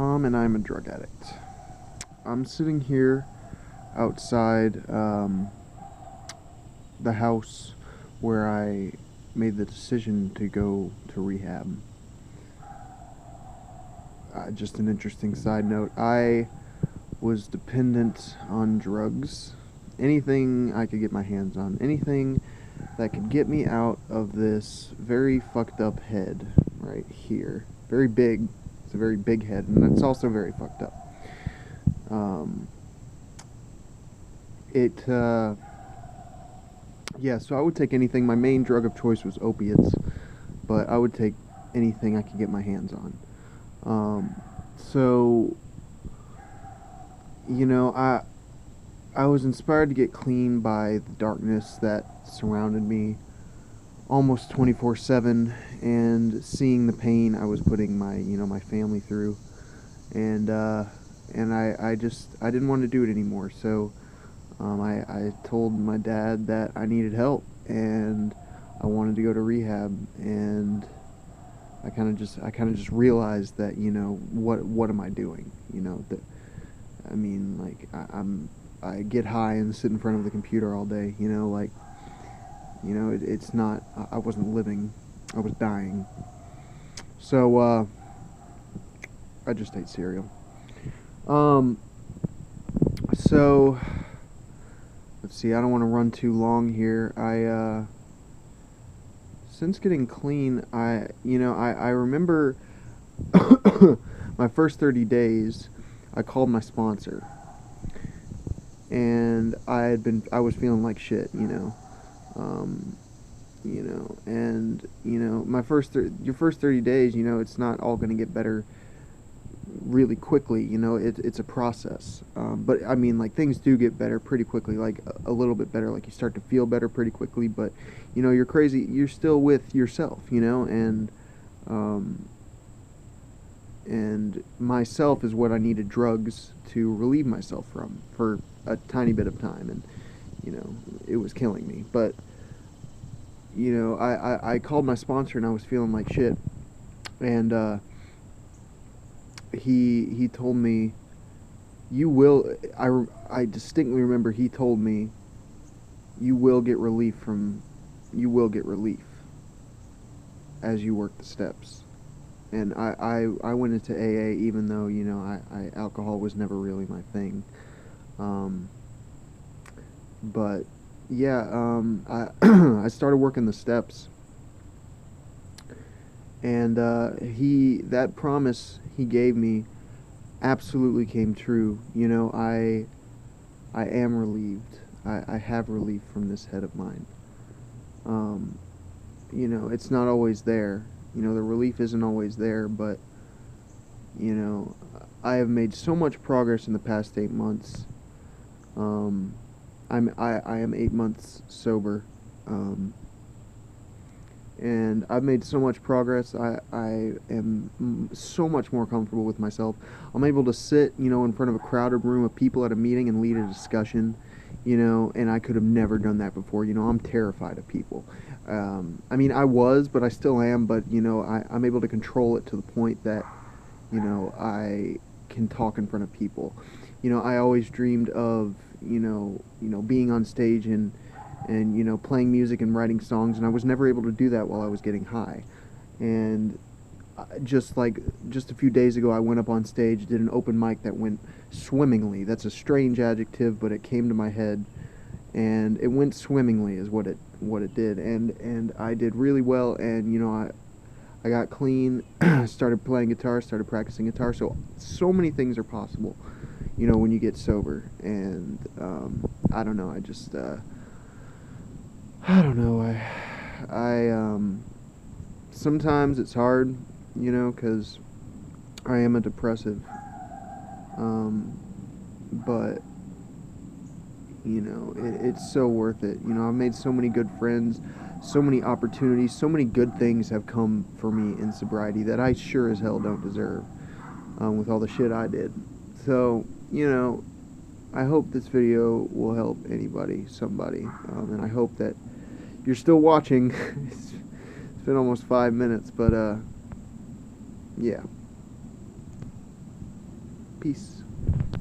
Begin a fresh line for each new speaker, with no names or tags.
And I'm a drug addict. I'm sitting here outside the house where I made the decision to go to rehab. Just an interesting side note. I was dependent on drugs. Anything I could get my hands on. Anything that could get me out of this very fucked up head right here. Very big. It's a very big head, and it's also very fucked up. Um, it, yeah, so I would take anything. My main drug of choice was opiates, but I would take anything I could get my hands on. So, you know, I was inspired to get clean by the darkness that surrounded me almost 24/7, and seeing the pain I was putting my family through, and I didn't want to do it anymore. So I told my dad that I needed help and I wanted to go to rehab, and I kind of just realized that, what am I doing? That I mean, like, I get high and sit in front of the computer all day. It's not. I wasn't living. I was dying. So I just ate cereal. Um. So let's see. I don't want to run too long here. Since getting clean, I remember my first 30 days. I called my sponsor, and I was feeling like shit. Um, and your first 30 days, it's not all going to get better really quickly. It's a process. But I mean, like, things do get better pretty quickly, like a little bit better. Like, you start to feel better pretty quickly, but you're crazy. You're still with yourself, um, and myself is what I needed drugs to relieve myself from for a tiny bit of time, and it was killing me. But I called my sponsor and I was feeling like shit, and he told me, you will. I distinctly remember he told me, you will get relief as you work the steps. And I went into AA, even though alcohol was never really my thing. Um, but yeah, I I started working the steps, and that promise he gave me absolutely came true. I am relieved. I have relief from this head of mine. Um, it's not always there. The relief isn't always there, but you know, I have made so much progress in the past 8 months. Um, I am 8 months sober, um, and I've made so much progress. I am so much more comfortable with myself. I'm able to sit, in front of a crowded room of people at a meeting and lead a discussion, and I could have never done that before. I'm terrified of people. I mean, I was, but I still am. But I'm able to control it to the point that I can talk in front of people. I always dreamed of being on stage and playing music and writing songs, and I was never able to do that while I was getting high. And just a few days ago, I went up on stage, did an open mic that went swimmingly. That's a strange adjective, but it came to my head, and it went swimmingly is what it did, and I did really well, and I got clean, started playing guitar, started practicing guitar. So many things are possible, when you get sober. And I don't know. I don't know. Sometimes it's hard, because I am a depressive. But it's so worth it. I've made so many good friends, so many opportunities, so many good things have come for me in sobriety that I sure as hell don't deserve, with all the shit I did. So, I hope this video will help anybody, somebody, and I hope that you're still watching. It's been almost 5 minutes, but yeah. Peace.